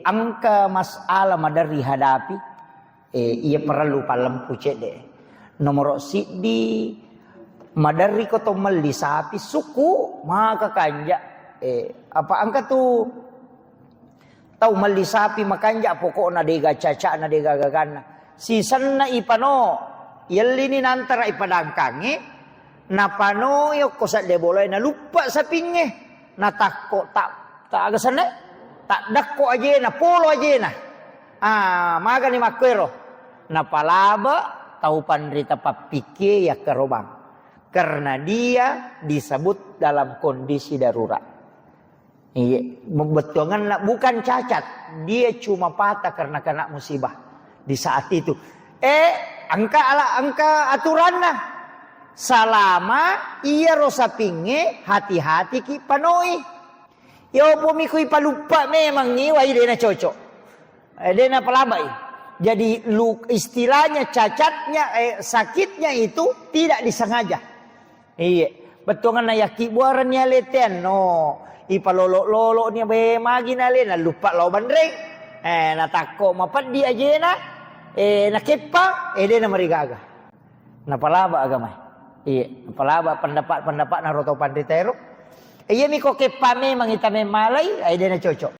angka masalah madari hadapi ia perlu palam pucede nomor sidi madari ko to mali sapi suku maka kanja apa angka tu tahu mali sapi makanja pokok na dega caca na dega gagana sisan na ipano yalini nantara ipadangkange na pano yo kosa de boleh na lupa sapinge na takko tak agasana tak dakko aja na polo aja na maga ni makwero na palaba tahu pandrita papike ya kerobang karena dia disebut dalam kondisi darurat. Iya, betulnya bukan cacat, dia cuma patah karena kena musibah di saat itu. Angka aturan nah salama ia rosa pinge hati-hati ki panoi. Yo pomiku ipalupa memang ni wa ide na cocok. Dena palabai. Jadi istilahnya cacatnya sakitnya itu tidak disengaja. Iya, betul na yaki buaran nya leten no. Ipalolo-lolo nya be magi na le na lupa lo bandreng. Na takko mapat dia aje na na kepa dena marigaga. Na palaba agama. Iya, palaba pendapat na roto panditero. Iya mi ko kepa memang ita memalai dena cocok.